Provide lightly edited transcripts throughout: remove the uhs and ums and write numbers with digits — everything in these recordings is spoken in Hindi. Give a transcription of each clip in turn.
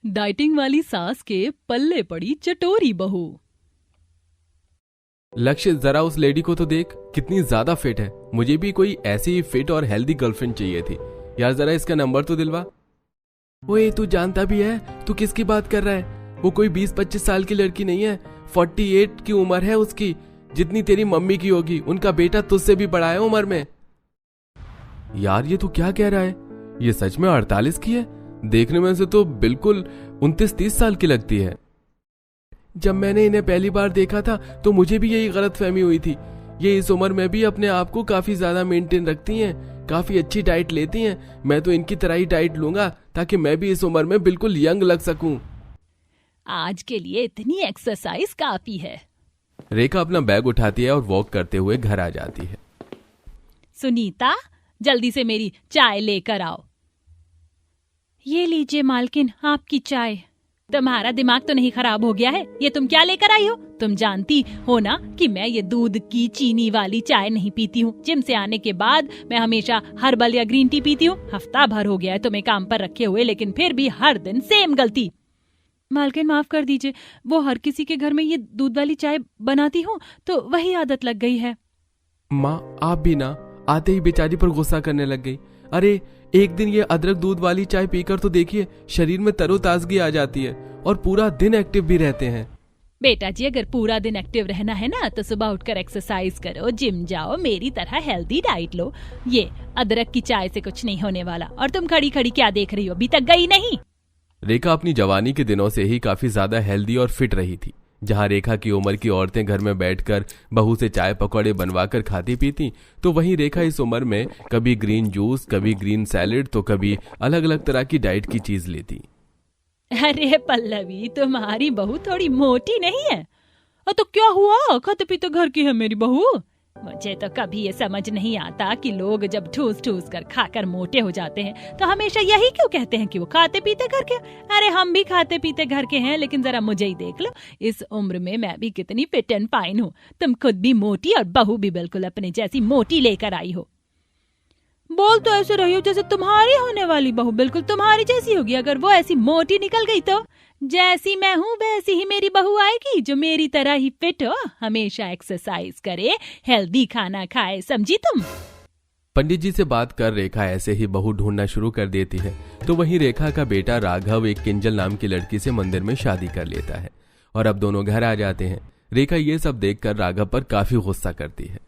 डाइटिंग वाली सास के पल्ले पड़ी चटोरी बहू। लक्ष्य, जरा उस लेडी को तो देख, कितनी ज्यादा फिट है। मुझे भी कोई ऐसी फिट और हेल्दी गर्लफ्रेंड चाहिए थी यार। जरा इसका नंबर तो दिलवा। ओए, तू जानता भी है तू किसकी बात कर रहा है? वो कोई 20-25 साल की लड़की नहीं है, 48 की उम्र है उसकी, जितनी तेरी मम्मी की होगी। उनका बेटा तुझसे भी बड़ा है उम्र में। यार ये तू क्या कह रहा है? ये सच में 48 की है? देखने में से तो बिल्कुल 29-30 साल की लगती है। जब मैंने इन्हें पहली बार देखा था तो मुझे भी यही गलतफहमी हुई थी। ये इस उम्र में भी अपने आप को काफी ज्यादा मेंटेन रखती हैं, काफी अच्छी डाइट लेती हैं। मैं तो इनकी तरह ही डाइट लूंगा ताकि मैं भी इस उम्र में बिल्कुल यंग लग सकूं। आज के लिए इतनी एक्सरसाइज काफी है। रेखा अपना बैग उठाती है और वॉक करते हुए घर आ जाती है। सुनीता, जल्दी से मेरी चाय लेकर आओ। ये लीजिए मालकिन, आपकी चाय। तुम्हारा दिमाग तो नहीं खराब हो गया है? ये तुम क्या लेकर आई हो? तुम जानती हो ना कि मैं ये दूध की चीनी वाली चाय नहीं पीती हूँ। जिम से आने के बाद मैं हमेशा हर्बल या ग्रीन टी पीती हूँ। हफ्ता भर हो गया है तुम्हें काम पर रखे हुए, लेकिन फिर भी हर दिन सेम गलती। मालकिन माफ कर दीजिए, वो हर किसी के घर में ये दूध वाली चाय बनाती हूँ तो वही आदत लग गई है। माँ, आप भी ना आते ही बेचारी पर गुस्सा करने लग गई। अरे एक दिन ये अदरक दूध वाली चाय पीकर तो देखिए, शरीर में तरोताजगी आ जाती है और पूरा दिन एक्टिव भी रहते हैं। बेटा जी, अगर पूरा दिन एक्टिव रहना है ना तो सुबह उठकर एक्सरसाइज करो, जिम जाओ, मेरी तरह हेल्दी डाइट लो। ये अदरक की चाय से कुछ नहीं होने वाला। और तुम खड़ी खड़ी क्या देख रही हो? अभी तक गई नहीं? रेखा अपनी जवानी के दिनों से ही काफी ज्यादा हेल्दी और फिट रही थी। जहां रेखा की उम्र की औरतें घर में बैठकर बहू से चाय पकौड़े बनवाकर खाती पीती, तो वहीं रेखा इस उम्र में कभी ग्रीन जूस, कभी ग्रीन सैलेड, तो कभी अलग अलग तरह की डाइट की चीज लेती। अरे पल्लवी, तुम्हारी बहू थोड़ी मोटी नहीं है? तो क्या हुआ, खाते पीते घर की है मेरी बहू। मुझे तो कभी ये समझ नहीं आता कि लोग जब ठूस ठूस कर खाकर मोटे हो जाते हैं तो हमेशा यही क्यों कहते हैं कि वो खाते पीते घर के। अरे हम भी खाते पीते घर के हैं, लेकिन जरा मुझे ही देख लो, इस उम्र में मैं भी कितनी फिट एंड फाइन हूँ। तुम खुद भी मोटी और बहू भी बिल्कुल अपने जैसी मोटी लेकर आई हो। बोल तो ऐसे रही हो जैसे तुम्हारी होने वाली बहू बिल्कुल तुम्हारी जैसी होगी। अगर वो ऐसी मोटी निकल गई तो जैसी मैं हूँ वैसी ही मेरी बहू आएगी, जो मेरी तरह ही फिट हो, हमेशा एक्सरसाइज करे, हेल्दी खाना खाए। समझी तुम? पंडित जी से बात कर रेखा ऐसे ही बहू ढूंढना शुरू कर देती है। तो वहीं रेखा का बेटा राघव एक किंजल नाम की लड़की से मंदिर में शादी कर लेता है और अब दोनों घर आ जाते हैं। रेखा ये सब देखकर राघव पर काफी गुस्सा करती है।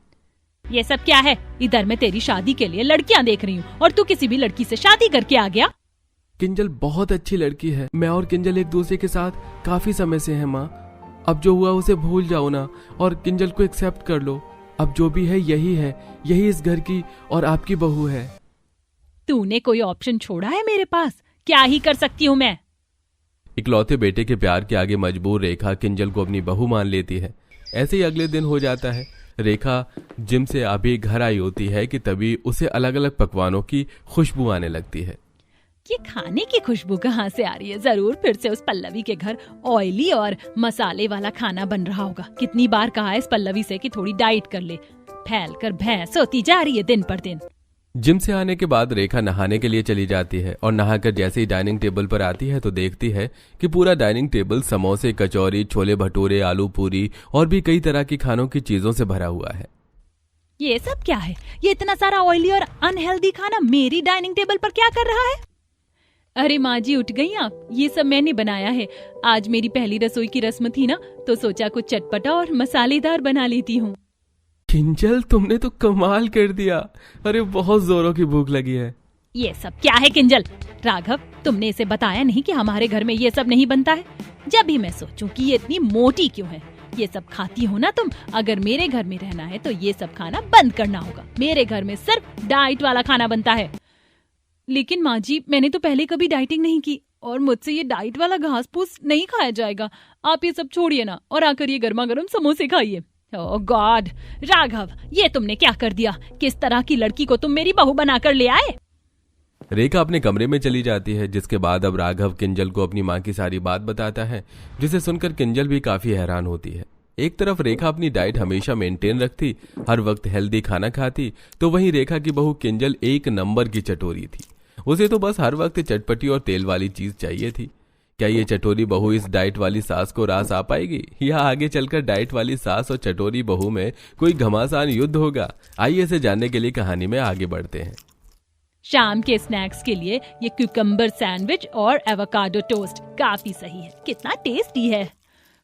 ये सब क्या है? इधर मैं तेरी शादी के लिए लड़कियां देख रही हूँ और तू किसी भी लड़की से शादी करके आ गया। किंजल बहुत अच्छी लड़की है। मैं और किंजल एक दूसरे के साथ काफी समय से हैं माँ। अब जो हुआ उसे भूल जाओ ना और किंजल को एक्सेप्ट कर लो। अब जो भी है, यही इस घर की और आपकी बहू है। तूने कोई ऑप्शन छोड़ा है मेरे पास? क्या ही कर सकती हूँ मैं? इकलौते बेटे के प्यार के आगे मजबूर रेखा किंजल को अपनी बहू मान लेती है। ऐसे ही अगले दिन हो जाता है। रेखा जिम से अभी घर आई होती है कि तभी उसे अलग अलग पकवानों की खुशबू आने लगती है। ये खाने की खुशबू कहाँ से आ रही है? जरूर फिर से उस पल्लवी के घर ऑयली और मसाले वाला खाना बन रहा होगा। कितनी बार कहा है इस पल्लवी से कि थोड़ी डाइट कर ले, फैल कर भैंस होती जा रही है दिन पर दिन। जिम से आने के बाद रेखा नहाने के लिए चली जाती है और नहाकर जैसे ही डाइनिंग टेबल पर आती है तो देखती है कि पूरा डाइनिंग टेबल समोसे, कचौरी, छोले भटूरे, आलू पूरी और भी कई तरह की खानों की चीजों से भरा हुआ है। ये सब क्या है? ये इतना सारा ऑयली और अनहेल्दी खाना मेरी डाइनिंग टेबल पर क्या कर रहा है? अरे माँ जी, उठ गई आप? ये सब मैंने बनाया है। आज मेरी पहली रसोई की रस्म थी ना, तो सोचा कुछ चटपटा और मसालेदार बना लेती हूँ। किंजल, तुमने तो कमाल कर दिया। अरे बहुत जोरों की भूख लगी है। ये सब क्या है किंजल? राघव, तुमने इसे बताया नहीं कि हमारे घर में ये सब नहीं बनता है? जब भी मैं सोचूं कि ये इतनी मोटी क्यों है। ये सब खाती हो ना तुम? अगर मेरे घर में रहना है तो ये सब खाना बंद करना होगा। मेरे घर में सिर्फ डाइट वाला खाना बनता है। लेकिन माँ जी, मैंने तो पहले कभी डाइटिंग नहीं की और मुझसे ये डाइट वाला घास फूस नहीं खाया जाएगा। आप ये सब छोड़िए ना और आकर ये गर्मा गर्म समोसे खाइए। ओह गॉड, राघव, ये तुमने क्या कर दिया? किस तरह की लड़की को तुम मेरी बहू बनाकर ले आए? रेखा अपने कमरे में चली जाती है, जिसके बाद अब राघव किंजल को अपनी माँ की सारी बात बताता है, जिसे सुनकर किंजल भी काफी हैरान होती है। एक तरफ रेखा अपनी डाइट हमेशा मेंटेन रखती, हर वक्त हेल्दी खाना खाती, तो वहीं रेखा की बहू किंजल एक नंबर की चटोरी थी। उसे तो बस हर वक्त चटपटी और तेल वाली चीज चाहिए थी। क्या ये चटोरी बहू इस डाइट वाली सास को रास आ पाएगी, या आगे चलकर डाइट वाली सास और चटोरी बहू में कोई घमासान युद्ध होगा? आइए इसे जानने के लिए कहानी में आगे बढ़ते हैं। शाम के स्नैक्स के लिए ये क्यूकम्बर सैंडविच और एवोकाडो टोस्ट काफी सही है। कितना टेस्टी है।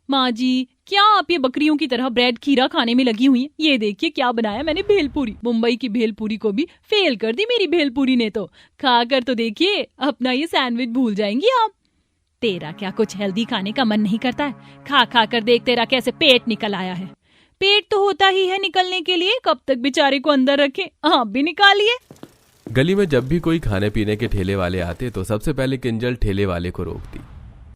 माँ जी, क्या आप ये बकरियों की तरह ब्रेड खीरा खाने में लगी हुई हैं? ये देखिए क्या बनाया मैंने, भेलपूरी। मुंबई की भेलपूरी को भी फेल कर दी मेरी भेलपूरी ने तो। खाकर तो देखिए, अपना ये सैंडविच भूल जाएंगी आप। तेरा क्या कुछ हेल्दी खाने का मन नहीं करता है? खा खा कर देख तेरा कैसे पेट निकल आया है। पेट तो होता ही है निकलने के लिए, कब तक बेचारे को अंदर रखे, आप भी निकालिए। गली में जब भी कोई खाने पीने के ठेले वाले आते तो सबसे पहले किंजल ठेले वाले को रोकती।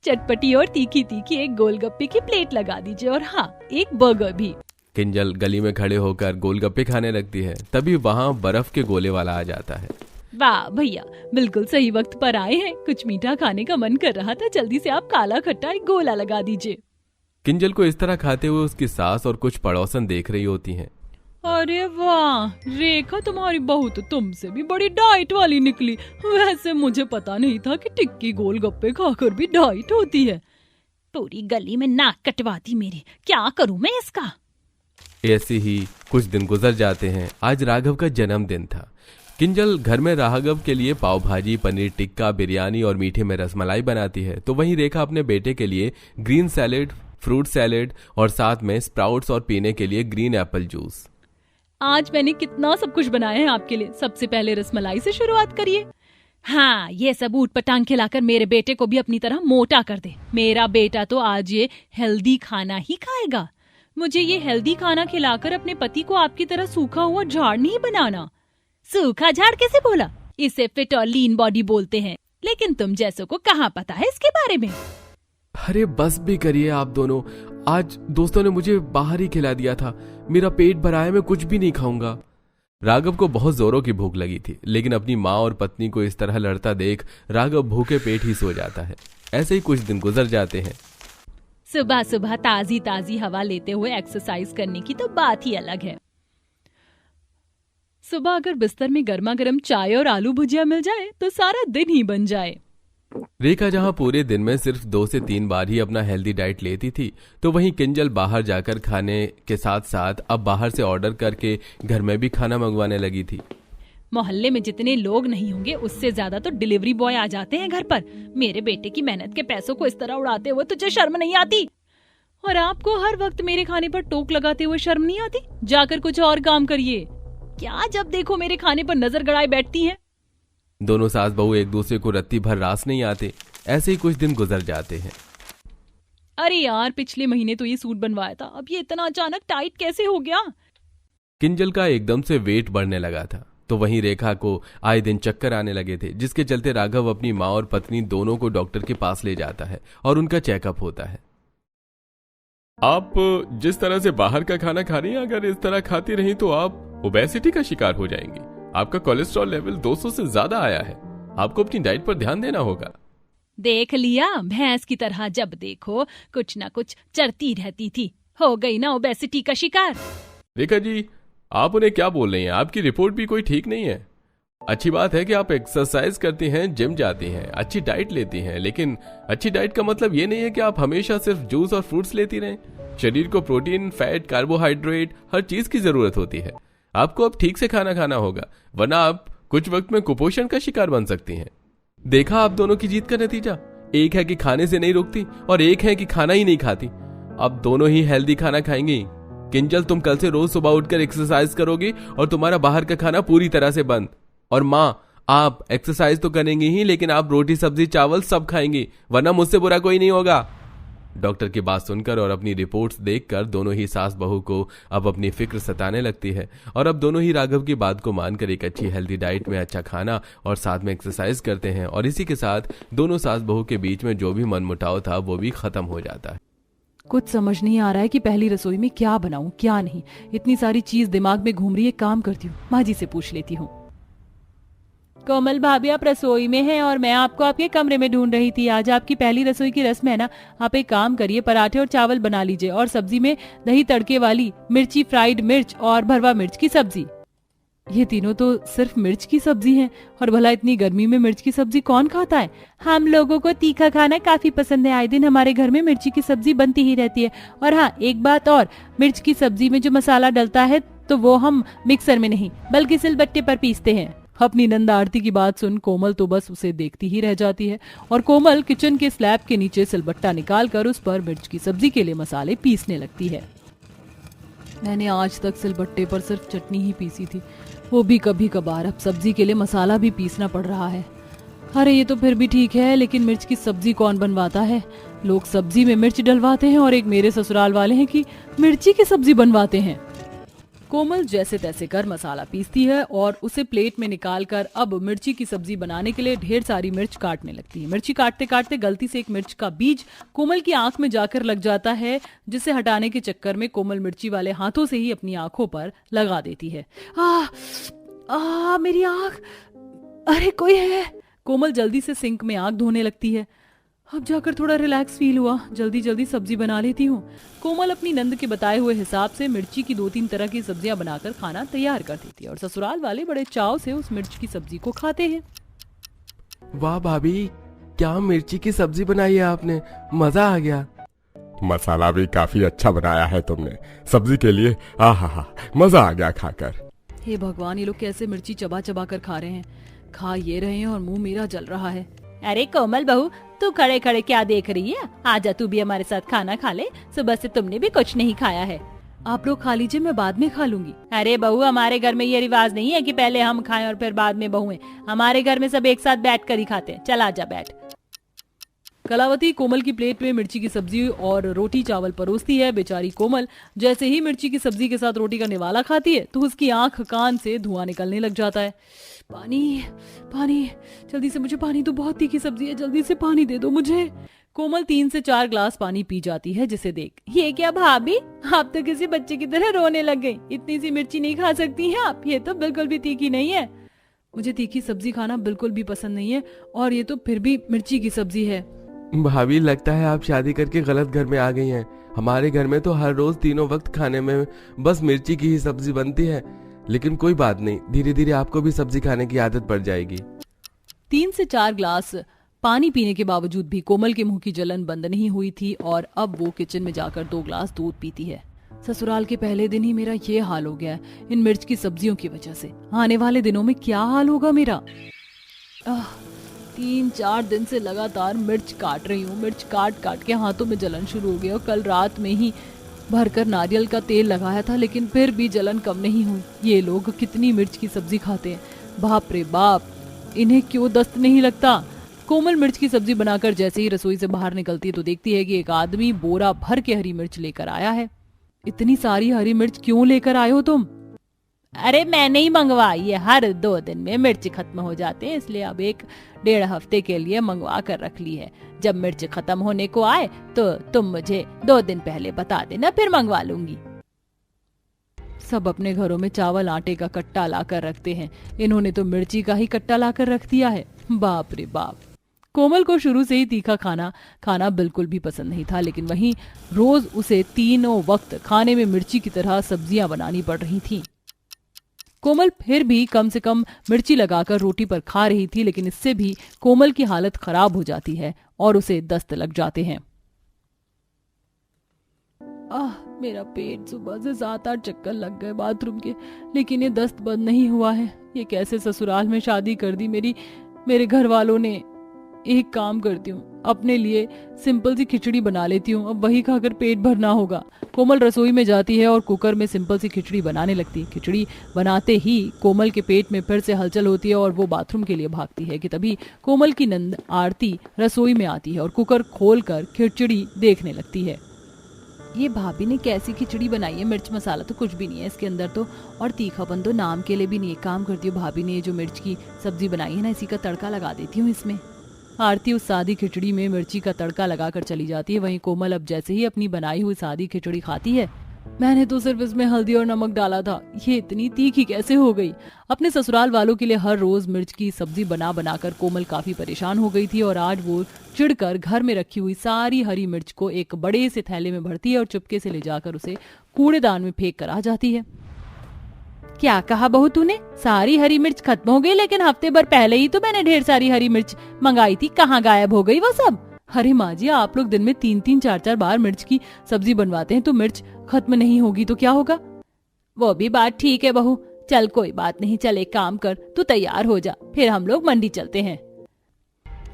चटपटी और तीखी तीखी एक गोलगप्पे की प्लेट लगा दीजिए, और हाँ, एक बर्गर भी। किंजल गली में खड़े होकर गोलगप्पे खाने लगती है। तभी वहाँ बर्फ के गोले वाला आ जाता है। वाह भैया, बिल्कुल सही वक्त पर आए हैं। कुछ मीठा खाने का मन कर रहा था, जल्दी से आप काला खट्टा एक गोला लगा दीजिए। किंजल को इस तरह खाते हुए उसकी सास और कुछ पड़ोसन देख रही होती हैं। अरे वाह रेखा, तुम्हारी बहू तो तुमसे भी बड़ी डाइट वाली निकली। वैसे मुझे पता नहीं था कि टिक्की गोलगप्पे खाकर भी डाइट होती है। पूरी गली में नाक कटवा दी मेरी, क्या करूं मैं इसका। ऐसे ही कुछ दिन गुजर जाते हैं। आज राघव का जन्मदिन था। किंजल घर में राघव के लिए पाव भाजी, पनीर टिक्का, बिरयानी और मीठे में रसमलाई बनाती है, तो वहीं रेखा अपने बेटे के लिए ग्रीन सैलेड, फ्रूट सैलेड और साथ में स्प्राउट्स और पीने के लिए ग्रीन एप्पल जूस। आज मैंने कितना सब कुछ बनाया है आपके लिए। सबसे पहले रसमलाई से शुरुआत करिए। हाँ, ये सब ऊट पटांग खिलाकर मेरे बेटे को भी अपनी तरह मोटा कर दे। मेरा बेटा तो आज ये हेल्दी खाना ही खाएगा। मुझे ये हेल्दी खाना खिलाकर अपने पति को आपकी तरह सूखा हुआ झाड़ नहीं बनाना। सूखा झाड़ कैसे बोला? इसे फिट और लीन बॉडी बोलते हैं, लेकिन तुम जैसों को कहाँ पता है इसके बारे में। अरे बस भी करिए आप दोनों। आज दोस्तों ने मुझे बाहर ही खिला दिया था। मेरा पेट भरा है, मैं कुछ भी नहीं खाऊंगा। राघव को बहुत जोरों की भूख लगी थी, लेकिन अपनी माँ और पत्नी को इस तरह लड़ता देख राघव भूखे पेट ही सो जाता है। ऐसे ही कुछ दिन गुजर जाते हैं। सुबह सुबह ताजी ताजी हवा लेते हुए एक्सरसाइज करने की तो बात ही अलग है। सुबह अगर बिस्तर में गर्मा गर्म चाय और आलू भुजिया मिल जाए तो सारा दिन ही बन जाए। रेखा जहां पूरे दिन में सिर्फ 2 से 3 बार ही अपना हेल्दी डाइट लेती थी, तो वहीं किंजल बाहर जाकर खाने के साथ साथ अब बाहर से ऑर्डर करके घर में भी खाना मंगवाने लगी थी। मोहल्ले में जितने लोग नहीं होंगे उससे ज्यादा तो डिलीवरी बॉय आ जाते हैं घर पर। मेरे बेटे की मेहनत के पैसों को इस तरह उड़ाते हुए तुझे शर्म नहीं आती? और आपको हर वक्त मेरे खाने पर टोक लगाते हुए शर्म नहीं आती? जाकर कुछ और काम करिए। क्या जब देखो मेरे खाने पर नजर गड़ाए बैठती हैं? दोनों सास बहू एक दूसरे को रत्ती भर रास नहीं आते। ऐसे ही कुछ दिन गुजर जाते हैं। अरे यार, पिछले महीने तो ये सूट बनवाया था, अब ये इतना अचानक टाइट कैसे हो गया? किंजल का एकदम से वेट बढ़ने लगा था, तो वहीं रेखा को आए दिन चक्कर आने लगे थे, जिसके चलते राघव अपनी माँ और पत्नी दोनों को डॉक्टर के पास ले जाता है और उनका चेकअप होता है। आप जिस तरह से बाहर का खाना खा रही हैं, अगर इस तरह खाती रही तो आप ओबेसिटी का शिकार हो जाएंगी। आपका कोलेस्ट्रॉल लेवल 200 से ज्यादा आया है। आपको अपनी डाइट पर ध्यान देना होगा। देख लिया, भैंस की तरह जब देखो कुछ ना कुछ चरती रहती थी। हो गई ना ओबेसिटी का शिकार। रेखा जी, आप उन्हें क्या बोल रही हैं? आपकी रिपोर्ट भी कोई ठीक नहीं है। अच्छी बात है कि आप एक्सरसाइज करती हैं, जिम जाती हैं, अच्छी डाइट लेती हैं, लेकिन अच्छी डाइट का मतलब ये नहीं है कि आप हमेशा सिर्फ जूस और फ्रूट्स लेती रहें। शरीर को प्रोटीन, फैट, कार्बोहाइड्रेट हर चीज की जरूरत होती है। आपको अब ठीक से खाना खाना होगा, वरना आप कुछ वक्त में कुपोषण का शिकार बन सकती हैं। देखा आप दोनों की जीत का नतीजा? एक है कि खाने से नहीं रुकती और एक है कि खाना ही नहीं खाती। अब दोनों ही हेल्दी खाना खाएंगी। किंजल, तुम कल से रोज सुबह उठकर एक्सरसाइज करोगी और तुम्हारा बाहर का खाना पूरी तरह से बंद। और माँ, आप एक्सरसाइज तो करेंगी ही, लेकिन आप रोटी सब्जी चावल सब खाएंगी, वरना मुझसे बुरा कोई नहीं होगा। डॉक्टर की बात सुनकर और अपनी रिपोर्ट्स देखकर दोनों ही सास बहू को अब अपनी फिक्र सताने लगती है, और अब दोनों ही राघव की बात को मानकर एक अच्छी हेल्दी डाइट में अच्छा खाना और साथ में एक्सरसाइज करते हैं। और इसी के साथ दोनों सास बहू के बीच में जो भी मनमुटाव था वो भी खत्म हो जाता है। कुछ समझ नहीं आ रहा है कि पहली रसोई में क्या बनाऊं क्या नहीं। इतनी सारी चीज दिमाग में घूम रही है। काम करती हूँ, माँ जी से पूछ लेती हूँ। कोमल भाभी, आप रसोई में हैं और मैं आपको आपके कमरे में ढूंढ रही थी। आज आपकी पहली रसोई की रस्म है ना। आप एक काम करिए, पराठे और चावल बना लीजिए, और सब्जी में दही तड़के वाली मिर्ची, फ्राइड मिर्च और भरवा मिर्च की सब्जी। ये तीनों तो सिर्फ मिर्च की सब्जी हैं, और भला इतनी गर्मी में मिर्च की सब्जी कौन खाता है? हम लोगों को तीखा खाना काफी पसंद है। आए दिन हमारे घर में मिर्ची की सब्जी बनती ही रहती है। और हाँ, एक बात और, मिर्च की सब्जी में जो मसाला डलता है तो वो हम मिक्सर में नहीं बल्कि सिलबट्टे पर पीसते हैं। अपनी नंद आरती की बात सुन कोमल तो बस उसे देखती ही रह जाती है, और कोमल किचन के स्लैब के नीचे सिलबट्टा निकालकर उस पर मिर्च की सब्जी के लिए मसाले पीसने लगती है। मैंने आज तक सिलबट्टे पर सिर्फ चटनी ही पीसी थी, वो भी कभी कभार। अब सब्जी के लिए मसाला भी पीसना पड़ रहा है। अरे ये तो फिर भी ठीक है, लेकिन मिर्च की सब्जी कौन बनवाता है? लोग सब्जी में मिर्च डलवाते हैं और एक मेरे ससुराल वाले हैं कि मिर्ची की सब्जी बनवाते हैं। कोमल जैसे तैसे कर मसाला पीसती है और उसे प्लेट में निकालकर अब मिर्ची की सब्जी बनाने के लिए ढेर सारी मिर्च काटने लगती है। मिर्ची काटते काटते गलती से एक मिर्च का बीज कोमल की आंख में जाकर लग जाता है, जिसे हटाने के चक्कर में कोमल मिर्ची वाले हाथों से ही अपनी आंखों पर लगा देती है। मेरी आंख, अरे कोई है। कोमल जल्दी से सिंक में आंख धोने लगती है। अब जाकर थोड़ा रिलैक्स फील हुआ, जल्दी जल्दी सब्जी बना लेती हूँ। कोमल अपनी नंद के बताए हुए हिसाब से मिर्ची की 2-3 तरह की सब्जियां बनाकर खाना तैयार कर देती है, और ससुराल वाले बड़े चाव से उस मिर्च की सब्जी को खाते हैं। वाह भाभी, क्या मिर्ची की सब्जी बनाई है आपने, मजा आ गया। मसाला भी काफी अच्छा बनाया है तुमने सब्जी के लिए। आहा, मजा आ गया खाकर। हे भगवान, ये लोग कैसे मिर्ची चबा चबा कर खा रहे हैं। खा ये रहे हैं और मुंह मेरा जल रहा है। अरे कोमल बहू, तू खड़े खड़े क्या देख रही है? आजा तू भी हमारे साथ खाना खा ले, सुबह से तुमने भी कुछ नहीं खाया है। आप लोग खा लीजिए, मैं बाद में खा लूंगी। अरे बहू, हमारे घर में ये रिवाज नहीं है कि पहले हम खाएं और फिर बाद में बहुएं। हमारे घर में सब एक साथ बैठ कर ही खाते हैं। चल आजा बैठ। कलावती कोमल की प्लेट में मिर्ची की सब्जी और रोटी चावल परोसती है। बेचारी कोमल जैसे ही मिर्ची की सब्जी के साथ रोटी का निवाला खाती है तो उसकी आंख कान से धुआं निकलने लग जाता है। पानी, पानी, जल्दी से मुझे पानी दो, बहुत तीखी सब्जी है, जल्दी से पानी दे दो मुझे। कोमल 3 से 4 ग्लास पानी पी जाती है, जिसे देख, ये क्या भाभी, आप तो किसी बच्चे की तरह रोने लग गई। इतनी सी मिर्ची नहीं खा सकती हैं आप? ये तो बिल्कुल भी तीखी नहीं है। मुझे तीखी सब्जी खाना बिल्कुल भी पसंद नहीं है, और ये तो फिर भी मिर्ची की सब्जी है। भाभी, लगता है आप शादी करके गलत घर में आ गई हैं। हमारे घर में तो हर रोज तीनों वक्त खाने में बस मिर्ची की ही सब्जी बनती है, लेकिन कोई बात नहीं, धीरे धीरे आपको भी सब्जी खाने की आदत पड़ जाएगी। 3 से 4 ग्लास पानी पीने के बावजूद भी कोमल के मुंह की जलन बंद नहीं हुई थी, और अब वो किचन में जाकर 2 ग्लास दूध पीती है। ससुराल के पहले दिन ही मेरा ये हाल हो गया है इन मिर्च की सब्जियों की वजह से। आने वाले दिनों में क्या हाल होगा मेरा। 3-4 दिन से लगातार मिर्च काट रही हूँ। मिर्च काट काट के हाथों में जलन शुरू हो गई, और कल रात में ही भरकर नारियल का तेल लगाया था, लेकिन फिर भी जलन कम नहीं हुई। ये लोग कितनी मिर्च की सब्जी खाते हैं, बाप रे बाप, इन्हें क्यों दस्त नहीं लगता। कोमल मिर्च की सब्जी बनाकर जैसे ही रसोई से बाहर निकलती है तो देखती है कि एक आदमी बोरा भर के हरी मिर्च लेकर आया है। इतनी सारी हरी मिर्च क्यों लेकर आए हो तुम? अरे मैंने ही मंगवाई है, हर 2 दिन में मिर्च खत्म हो जाते हैं, इसलिए अब 1-1.5 हफ्ते के लिए मंगवा कर रख ली है। जब मिर्च खत्म होने को आए तो तुम मुझे 2 दिन पहले बता देना, फिर मंगवा लूंगी। सब अपने घरों में चावल आटे का कट्टा लाकर रखते हैं, इन्होंने तो मिर्ची का ही कट्टा लाकर रख दिया है। बाप रे बाप। कोमल को शुरू से ही तीखा खाना बिल्कुल भी पसंद नहीं था, लेकिन वहीं रोज उसे तीनों वक्त खाने में मिर्ची की तरह सब्जियां बनानी पड़ रही थीं। कोमल फिर भी कम से कम मिर्ची लगाकर रोटी पर खा रही थी, लेकिन इससे भी कोमल की हालत खराब हो जाती है और उसे दस्त लग जाते हैं। मेरा पेट, सुबह से 7-8 चक्कर लग गए बाथरूम के, लेकिन ये दस्त बंद नहीं हुआ है। ये कैसे ससुराल में शादी कर दी मेरे घर वालों ने। एक काम करती हूँ, अपने लिए सिंपल सी खिचड़ी बना लेती हूँ, अब वही खाकर पेट भरना होगा। कोमल रसोई में जाती है और कुकर में सिंपल सी खिचड़ी बनाने लगती है। खिचड़ी बनाते ही कोमल के पेट में फिर से हलचल होती है और वो बाथरूम के लिए भागती है कि तभी कोमल की नंद आरती रसोई में आती है और कुकर खोलकर खिचड़ी देखने लगती है। ये भाभी ने कैसी खिचड़ी बनाई है, मिर्च मसाला तो कुछ भी नहीं है इसके अंदर तो, और तीखापन तो नाम के लिए भी नहीं है। काम करती हूँ, भाभी ने जो मिर्च की सब्जी बनाई है ना, इसी का तड़का लगा देती हूँ इसमें। आरती उस सादी खिचड़ी में मिर्ची का तड़का लगाकर चली जाती है। वहीं कोमल अब जैसे ही अपनी बनाई हुई सादी खिचड़ी खाती है, मैंने तो सिर्फ इसमें हल्दी और नमक डाला था, ये इतनी तीखी कैसे हो गई। अपने ससुराल वालों के लिए हर रोज मिर्च की सब्जी बना बनाकर कोमल काफी परेशान हो गई थी, और आज वो चिढ़कर घर में रखी हुई सारी हरी मिर्च को एक बड़े से थैले में भरती है और चुपके से ले जाकर उसे कूड़ेदान में फेंक कर आ जाती है। क्या कहा बहू तूने? सारी हरी मिर्च खत्म हो गई, लेकिन हफ्ते भर पहले ही तो मैंने ढेर सारी हरी मिर्च मंगाई थी, कहाँ गायब हो गई वो सब? अरे माँ जी, आप लोग दिन में 3-3 4-4 बार मिर्च की सब्जी बनवाते हैं, तो मिर्च खत्म नहीं होगी तो क्या होगा? वो भी बात ठीक है बहू, चल कोई बात नहीं, चल एक काम कर, तू तैयार हो जा, फिर हम लोग मंडी चलते हैं।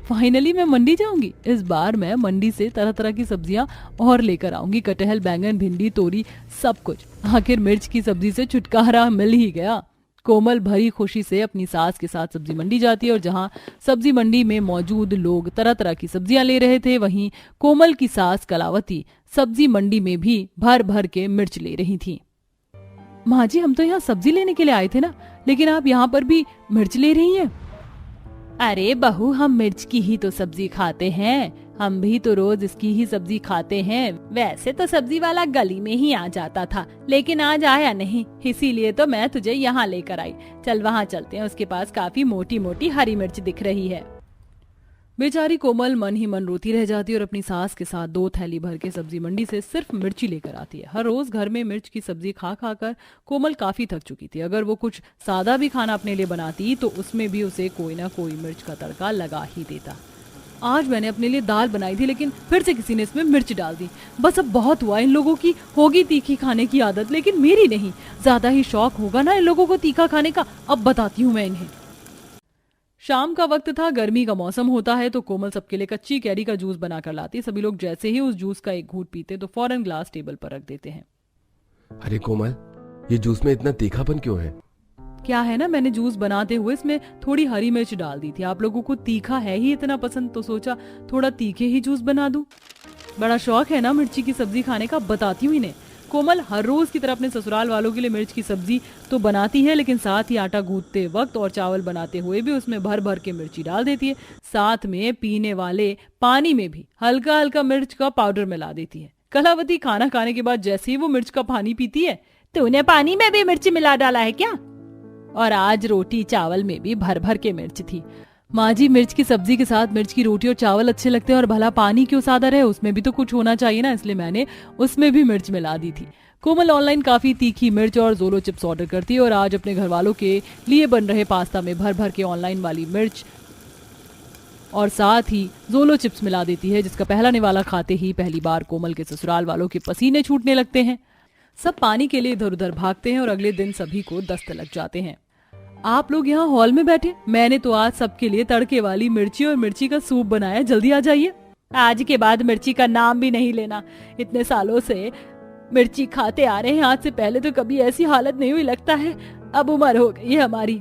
फाइनली मैं मंडी जाऊंगी। इस बार मैं मंडी से तरह तरह की सब्जियां और लेकर आऊंगी, कटहल, बैंगन, भिंडी, तोरी, सब कुछ। आखिर मिर्च की सब्जी से छुटकारा मिल ही गया। कोमल भरी खुशी से अपनी सास के साथ सब्जी मंडी जाती है और जहां सब्जी मंडी में मौजूद लोग तरह तरह की सब्जियां ले रहे थे, वहीं कोमल की सास कलावती सब्जी मंडी में भी भर भर के मिर्च ले रही थी। माँ जी, हम तो यहाँ सब्जी लेने के लिए आए थे ना, लेकिन आप यहाँ पर भी मिर्च ले रही हैं? अरे बहू, हम मिर्च की ही तो सब्जी खाते हैं, हम भी तो रोज इसकी ही सब्जी खाते हैं। वैसे तो सब्जी वाला गली में ही आ जाता था, लेकिन आज आया नहीं, इसीलिए तो मैं तुझे यहाँ लेकर आई। चल वहाँ चलते हैं, उसके पास काफी मोटी मोटी हरी मिर्च दिख रही है। बेचारी कोमल मन ही मन रोती रह जाती है और अपनी सास के साथ 2 थैली भर के सब्जी मंडी से सिर्फ मिर्ची लेकर आती है। हर रोज घर में मिर्च की सब्जी खा खा कर कोमल काफी थक चुकी थी। अगर वो कुछ सादा भी खाना अपने लिए बनाती तो उसमें भी उसे कोई ना कोई मिर्च का तड़का लगा ही देता। आज मैंने अपने लिए दाल बनाई थी, लेकिन फिर से किसी ने इसमें मिर्च डाल दी। बस अब बहुत हुआ, इन लोगों की होगी तीखी खाने की आदत, लेकिन मेरी नहीं। ज्यादा ही शौक होगा ना इन लोगों को तीखा खाने का, अब बताती हूँ मैं इन्हें। शाम का वक्त था, गर्मी का मौसम होता है, तो कोमल सबके लिए कच्ची कैरी का जूस बनाकर लाती है। सभी लोग जैसे ही उस जूस का एक घूंट पीते तो फौरन ग्लास टेबल पर रख देते हैं। अरे कोमल, ये जूस में इतना तीखापन क्यों है? क्या है ना, मैंने जूस बनाते हुए इसमें थोड़ी हरी मिर्च डाल दी थी। आप लोगों को तीखा है ही इतना पसंद, तो सोचा थोड़ा तीखे ही जूस बना दूं। बड़ा शौक है ना मिर्ची की सब्जी खाने का, बताती हूँ इन्हें। कोमल हर रोज की तरह अपने ससुराल वालों के लिए मिर्च की सब्जी तो बनाती है, लेकिन साथ ही आटा गूंथते वक्त और चावल बनाते हुए भी उसमें भर भर के मिर्ची डाल देती है। साथ में पीने वाले पानी में भी हल्का हल्का मिर्च का पाउडर मिला देती है। कलावती खाना खाने के बाद जैसे ही वो मिर्च का पानी पीती है, तूने पानी में भी मिर्ची मिला डाला है क्या? और आज रोटी चावल में भी भर भर के मिर्च थी। माँ जी, मिर्च की सब्जी के साथ मिर्च की रोटी और चावल अच्छे लगते हैं, और भला पानी क्यों सादा रहे, उसमें भी तो कुछ होना चाहिए ना, इसलिए मैंने उसमें भी मिर्च मिला दी थी। कोमल ऑनलाइन काफी तीखी मिर्च और जोलो चिप्स ऑर्डर करती है और आज अपने घर वालों के लिए बन रहे पास्ता में भर भर के ऑनलाइन वाली मिर्च और साथ ही जोलो चिप्स मिला देती है, जिसका पहला निवाला खाते ही पहली बार कोमल के ससुराल वालों के पसीने छूटने लगते हैं। सब पानी के लिए इधर उधर भागते हैं और अगले दिन सभी को दस्त लग जाते हैं। आप लोग यहाँ हॉल में बैठे, मैंने तो आज सबके लिए तड़के वाली मिर्ची और मिर्ची का सूप बनाया, जल्दी आ जाइए। आज के बाद मिर्ची का नाम भी नहीं लेना, इतने सालों से मिर्ची खाते आ रहे हैं, आज से पहले तो कभी ऐसी हालत नहीं हुई, लगता है अब उम्र हो गई है हमारी।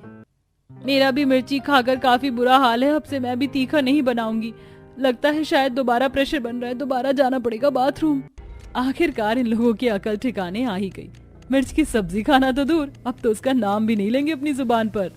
मेरा भी मिर्ची खाकर काफी बुरा हाल है, अब से मैं भी तीखा नहीं बनाऊंगी। लगता है शायद दोबारा प्रेशर बन रहा है, दोबारा जाना पड़ेगा बाथरूम। आखिरकार इन लोगों की अकल ठिकाने आ ही गई। मिर्च की सब्जी खाना तो दूर, अब तो उसका नाम भी नहीं लेंगे अपनी जुबान पर।